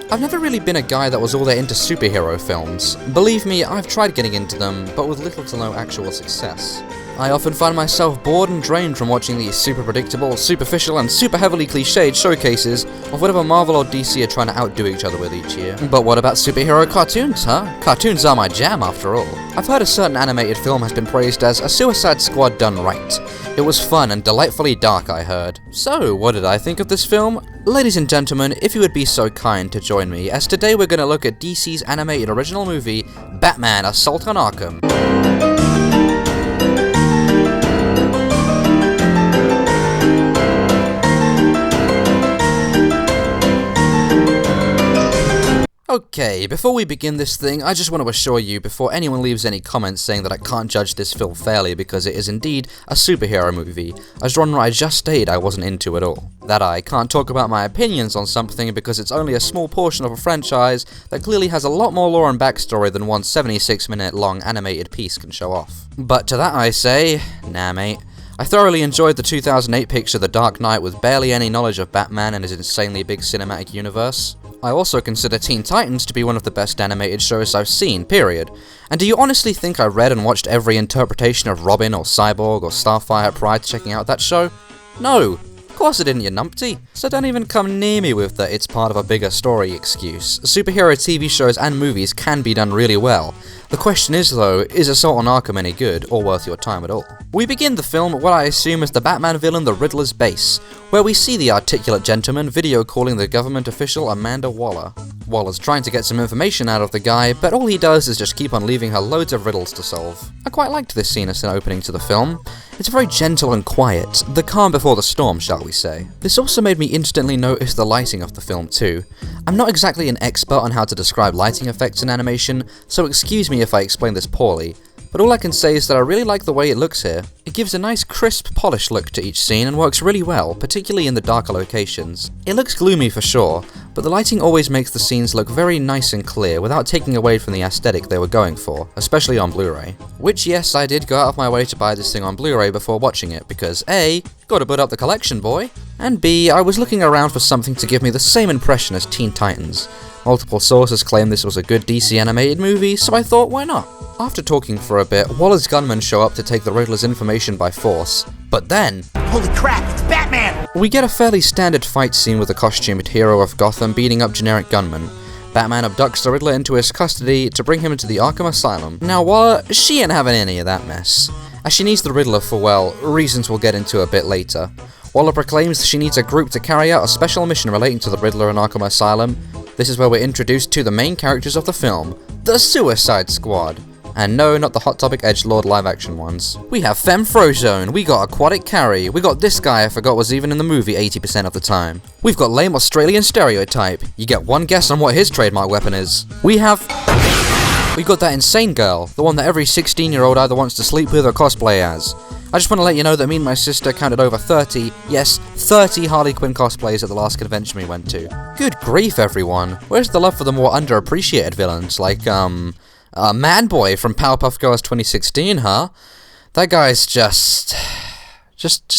I've never really been a guy that was all that into superhero films. Believe me, I've tried getting into them, but with little to no actual success. I often find myself bored and drained from watching these super predictable, superficial, and super heavily cliched showcases of whatever Marvel or DC are trying to outdo each other with each year. But what about superhero cartoons, huh? Cartoons are my jam, after all. I've heard a certain animated film has been praised as a Suicide Squad done right. It was fun and delightfully dark, I heard. So, what did I think of this film? Ladies and gentlemen, if you would be so kind to join me, as today we're going to look at DC's animated original movie, Batman: Assault on Arkham. Okay, before we begin this thing, I just want to assure you, before anyone leaves any comments saying that I can't judge this film fairly because it is indeed a superhero movie, a genre I just stated I wasn't into at all. That I can't talk about my opinions on something because it's only a small portion of a franchise that clearly has a lot more lore and backstory than one 76-minute long animated piece can show off. But to that I say, nah mate. I thoroughly enjoyed the 2008 picture The Dark Knight with barely any knowledge of Batman and his insanely big cinematic universe. I also consider Teen Titans to be one of the best animated shows I've seen, period. And do you honestly think I read and watched every interpretation of Robin or Cyborg or Starfire prior to checking out that show? No! Of course I didn't, you numpty. So don't even come near me with the "it's part of a bigger story" excuse. Superhero TV shows and movies can be done really well. The question is though, is Assault on Arkham any good, or worth your time at all? We begin the film at what I assume is the Batman villain the Riddler's base, where we see the articulate gentleman video calling the government official Amanda Waller. Waller's trying to get some information out of the guy, but all he does is just keep on leaving her loads of riddles to solve. I quite liked this scene as an opening to the film. It's very gentle and quiet, the calm before the storm, shall we say. This also made me instantly notice the lighting of the film too. I'm not exactly an expert on how to describe lighting effects in animation, so excuse me if I explain this poorly, but all I can say is that I really like the way it looks here. It gives a nice crisp, polished look to each scene and works really well, particularly in the darker locations. It looks gloomy for sure, but the lighting always makes the scenes look very nice and clear without taking away from the aesthetic they were going for, especially on Blu-ray. Which yes, I did go out of my way to buy this thing on Blu-ray before watching it, because A, gotta put up the collection, boy, and B, I was looking around for something to give me the same impression as Teen Titans. Multiple sources claimed this was a good DC animated movie, so I thought, why not? After talking for a bit, Waller's gunmen show up to take the Riddler's information by force. But then... Holy crap, it's Batman! We get a fairly standard fight scene with the costumed hero of Gotham beating up generic gunmen. Batman abducts the Riddler into his custody to bring him into the Arkham Asylum. Now Waller, she ain't having any of that mess, as she needs the Riddler for, well, reasons we'll get into a bit later. Waller proclaims she needs a group to carry out a special mission relating to the Riddler and Arkham Asylum. This is where we're introduced to the main characters of the film, the Suicide Squad. And no, not the Hot Topic Edgelord live-action ones. We have Femme Frozone, we got Aquatic Carrie, we got this guy I forgot was even in the movie 80% of the time. We've got Lame Australian Stereotype. You get one guess on what his trademark weapon is. We got that insane girl, the one that every 16-year-old either wants to sleep with or cosplay as. I just want to let you know that me and my sister counted over 30, yes, 30 Harley Quinn cosplays at the last convention we went to. Good grief, everyone. Where's the love for the more underappreciated villains, like, Man Boy from Powerpuff Girls 2016, huh? That guy's just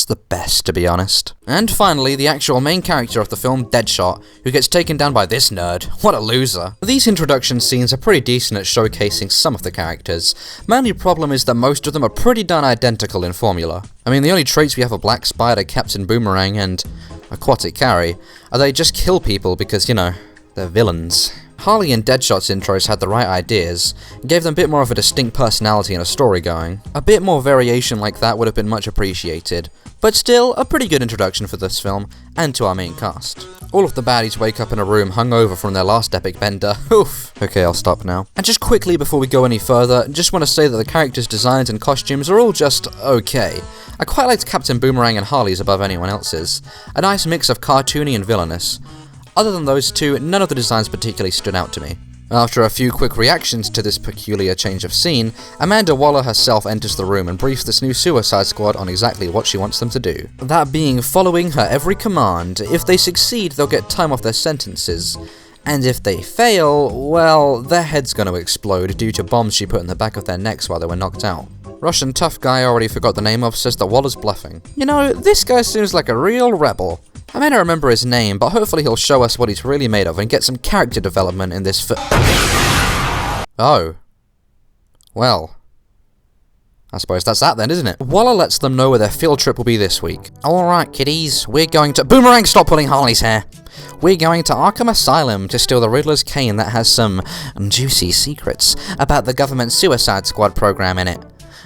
the best, to be honest. And finally, the actual main character of the film, Deadshot, who gets taken down by this nerd. What a loser. These introduction scenes are pretty decent at showcasing some of the characters. My only problem is that most of them are pretty darn identical in formula. I mean, the only traits we have are Black Spider, Captain Boomerang, and Aquatic Carrie are they just kill people because, you know, they're villains. Harley and Deadshot's intros had the right ideas, and gave them a bit more of a distinct personality and a story going. A bit more variation like that would have been much appreciated, but still, a pretty good introduction for this film, and to our main cast. All of the baddies wake up in a room hungover from their last epic bender. Oof. Okay, I'll stop now. And just quickly before we go any further, just want to say that the characters' designs and costumes are all just okay. I quite liked Captain Boomerang and Harley's above anyone else's. A nice mix of cartoony and villainous. Other than those two, none of the designs particularly stood out to me. After a few quick reactions to this peculiar change of scene, Amanda Waller herself enters the room and briefs this new Suicide Squad on exactly what she wants them to do. That being following her every command. If they succeed, they'll get time off their sentences. And if they fail, well, their head's gonna explode due to bombs she put in the back of their necks while they were knocked out. Russian tough guy I already forgot the name of says that Waller's bluffing. You know, this guy seems like a real rebel. I may not remember his name, but hopefully he'll show us what he's really made of and get some character development in this Oh. Well. I suppose that's that then, isn't it? Waller lets them know where their field trip will be this week. Alright, kiddies, we're going to— Boomerang, stop pulling Harley's hair! We're going to Arkham Asylum to steal the Riddler's cane that has some juicy secrets about the government suicide squad program in it.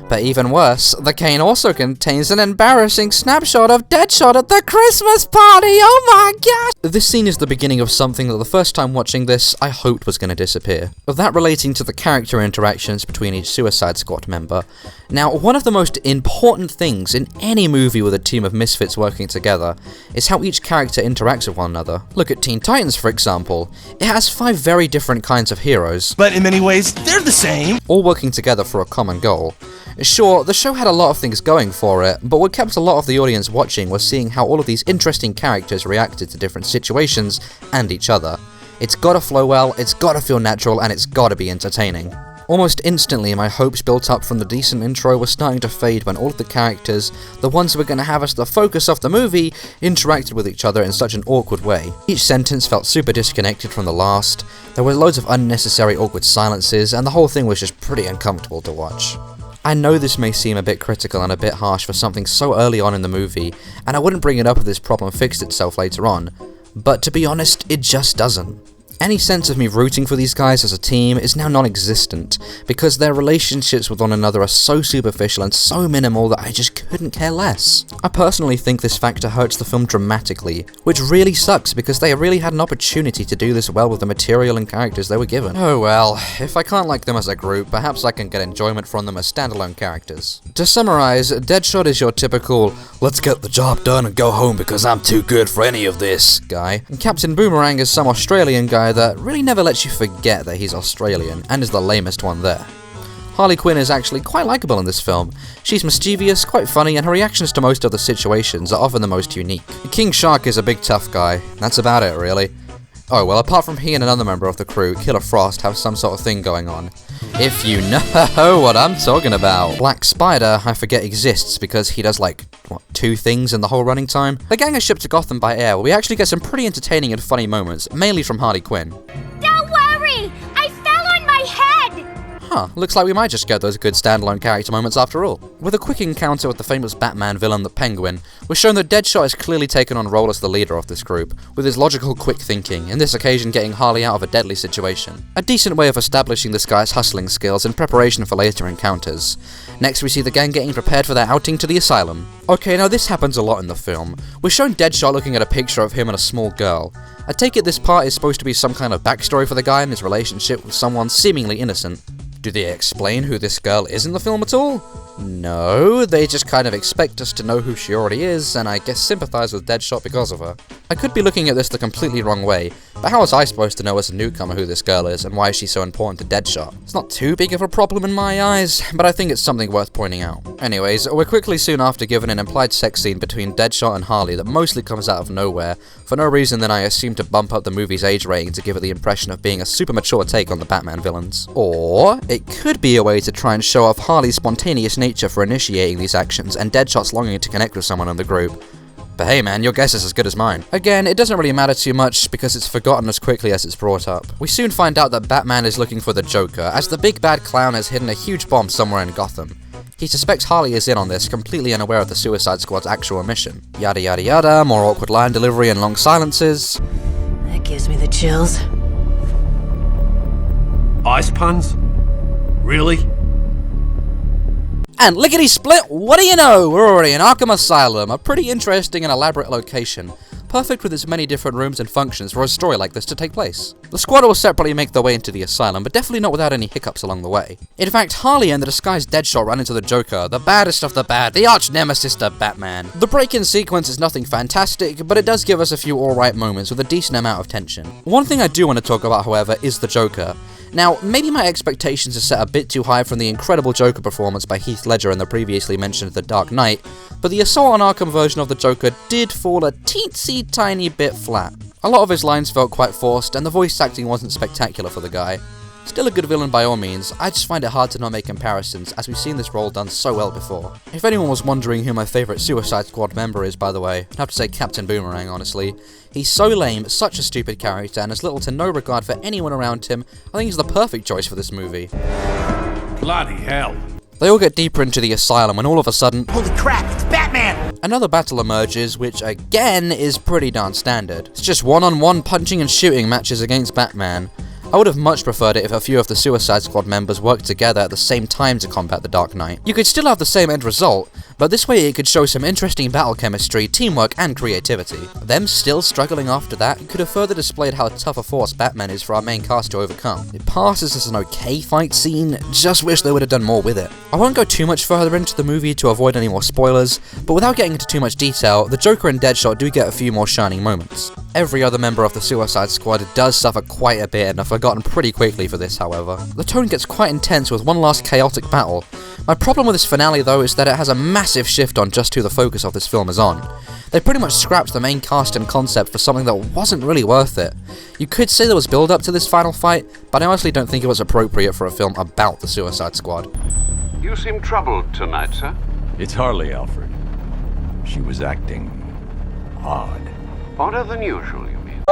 But even worse, the cane also contains an embarrassing snapshot of Deadshot at the Christmas party! Oh my gosh! This scene is the beginning of something that the first time watching this, I hoped was going to disappear. That relating to the character interactions between each Suicide Squad member. Now, one of the most important things in any movie with a team of misfits working together is how each character interacts with one another. Look at Teen Titans, for example. It has 5 very different kinds of heroes, But in many ways, they're the same. all working together for a common goal. Sure, the show had a lot of things going for it, but what kept a lot of the audience watching was seeing how all of these interesting characters reacted to different situations and each other. It's gotta flow well, it's gotta feel natural, and it's gotta be entertaining. Almost instantly, my hopes built up from the decent intro were starting to fade when all of the characters, the ones who were going to have us the focus of the movie, interacted with each other in such an awkward way. Each sentence felt super disconnected from the last, there were loads of unnecessary awkward silences, and the whole thing was just pretty uncomfortable to watch. I know this may seem a bit critical and a bit harsh for something so early on in the movie, and I wouldn't bring it up if this problem fixed itself later on, but to be honest, it just doesn't. Any sense of me rooting for these guys as a team is now non-existent, because their relationships with one another are so superficial and so minimal that I just couldn't care less. I personally think this factor hurts the film dramatically, which really sucks because they really had an opportunity to do this well with the material and characters they were given. Oh well, if I can't like them as a group, perhaps I can get enjoyment from them as standalone characters. To summarize, Deadshot is your typical, let's get the job done and go home because I'm too good for any of this guy. And Captain Boomerang is some Australian guy that really never lets you forget that he's Australian, and is the lamest one there. Harley Quinn is actually quite likeable in this film. She's mischievous, quite funny, and her reactions to most of the situations are often the most unique. King Shark is a big tough guy. That's about it, really. Oh, well, apart from he and another member of the crew, Killer Frost, have some sort of thing going on. If you know what I'm talking about. Black Spider, I forget exists because he does like, what, 2 things in the whole running time? The gang is shipped to Gotham by air, where we actually get some pretty entertaining and funny moments, mainly from Harley Quinn. Don't worry! I fell on my head! Huh, looks like we might just get those good standalone character moments after all. With a quick encounter with the famous Batman villain, the Penguin, we're shown that Deadshot has clearly taken on role as the leader of this group, with his logical quick thinking, in this occasion getting Harley out of a deadly situation. A decent way of establishing this guy's hustling skills in preparation for later encounters. Next we see the gang getting prepared for their outing to the asylum. Okay, now this happens a lot in the film. We're shown Deadshot looking at a picture of him and a small girl. I take it this part is supposed to be some kind of backstory for the guy and his relationship with someone seemingly innocent. Do they explain who this girl is in the film at all? No, they just kind of expect us to know who she already is, and I guess sympathize with Deadshot because of her. I could be looking at this the completely wrong way, but how was I supposed to know as a newcomer who this girl is, and why she's so important to Deadshot? It's not too big of a problem in my eyes, but I think it's something worth pointing out. Anyways, we're quickly soon after given an implied sex scene between Deadshot and Harley that mostly comes out of nowhere, for no reason than I assume to bump up the movie's age rating to give it the impression of being a super mature take on the Batman villains. Or it could be a way to try and show off Harley's spontaneous nature for initiating these actions and Deadshot's longing to connect with someone in the group. But hey man, your guess is as good as mine. Again, it doesn't really matter too much because it's forgotten as quickly as it's brought up. We soon find out that Batman is looking for the Joker, as the big bad clown has hidden a huge bomb somewhere in Gotham. He suspects Harley is in on this, completely unaware of the Suicide Squad's actual mission. Yada yada yada, more awkward line delivery and long silences. That gives me the chills. Ice puns? Really? And lickety split, what do you know? We're already in Arkham Asylum, a pretty interesting and elaborate location. Perfect with its many different rooms and functions for a story like this to take place. The squad will separately make their way into the asylum, but definitely not without any hiccups along the way. In fact, Harley and the disguised Deadshot run into the Joker, the baddest of the bad, the arch nemesis to Batman. The break-in sequence is nothing fantastic, but it does give us a few alright moments with a decent amount of tension. One thing I do want to talk about, however, is the Joker. Now, maybe my expectations are set a bit too high from the incredible Joker performance by Heath Ledger in the previously mentioned The Dark Knight, but the Assault on Arkham version of the Joker did fall a teensy tiny bit flat. A lot of his lines felt quite forced, and the voice acting wasn't spectacular for the guy. Still a good villain by all means, I just find it hard to not make comparisons, as we've seen this role done so well before. If anyone was wondering who my favourite Suicide Squad member is, by the way, I'd have to say Captain Boomerang, honestly. He's so lame, such a stupid character, and has little to no regard for anyone around him. I think he's the perfect choice for this movie. Bloody hell. They all get deeper into the asylum when all of a sudden, Holy crap, it's Batman! another battle emerges, which again is pretty darn standard. It's just one-on-one punching and shooting matches against Batman. I would have much preferred it if a few of the Suicide Squad members worked together at the same time to combat the Dark Knight. You could still have the same end result, but this way it could show some interesting battle chemistry, teamwork, and creativity. Them still struggling after that could have further displayed how tough a force Batman is for our main cast to overcome. It passes as an okay fight scene, just wish they would have done more with it. I won't go too much further into the movie to avoid any more spoilers, but without getting into too much detail, the Joker and Deadshot do get a few more shining moments. Every other member of the Suicide Squad does suffer quite a bit and are forgotten pretty quickly for this, however. The tone gets quite intense with one last chaotic battle. My problem with this finale though is that it has a massive shift on just who the focus of this film is on. They pretty much scrapped the main cast and concept for something that wasn't really worth it. You could say there was build up to this final fight, but I honestly don't think it was appropriate for a film about the Suicide Squad. You seem troubled tonight, sir. It's Harley, Alfred. She was acting odd. Odder than usual, you mean?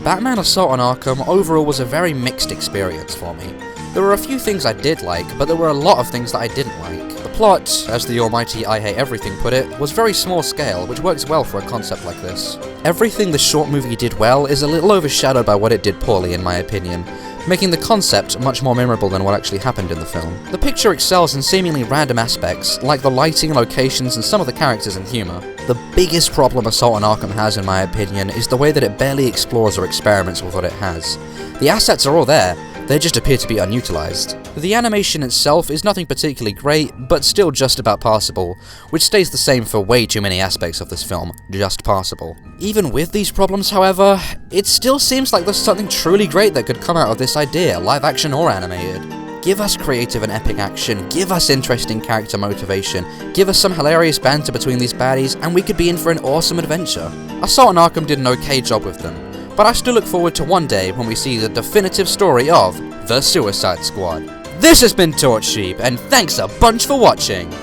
Batman Assault on Arkham overall was a very mixed experience for me. There were a few things I did like, but there were a lot of things that I didn't like. The plot, as the almighty I Hate Everything put it, was very small scale, which works well for a concept like this. Everything the short movie did well is a little overshadowed by what it did poorly in my opinion, making the concept much more memorable than what actually happened in the film. The picture excels in seemingly random aspects, like the lighting, locations, and some of the characters and humour. The biggest problem Assault on Arkham has, in my opinion, is the way that it barely explores or experiments with what it has. The assets are all there, they just appear to be unutilized. The animation itself is nothing particularly great, but still just about passable, which stays the same for way too many aspects of this film, just passable. Even with these problems, however, it still seems like there's something truly great that could come out of this idea, live action or animated. Give us creative and epic action, give us interesting character motivation, give us some hilarious banter between these baddies, and we could be in for an awesome adventure. Assault on Arkham did an okay job with them, but I still look forward to one day when we see the definitive story of the Suicide Squad. This has been TorchSheep, and thanks a bunch for watching!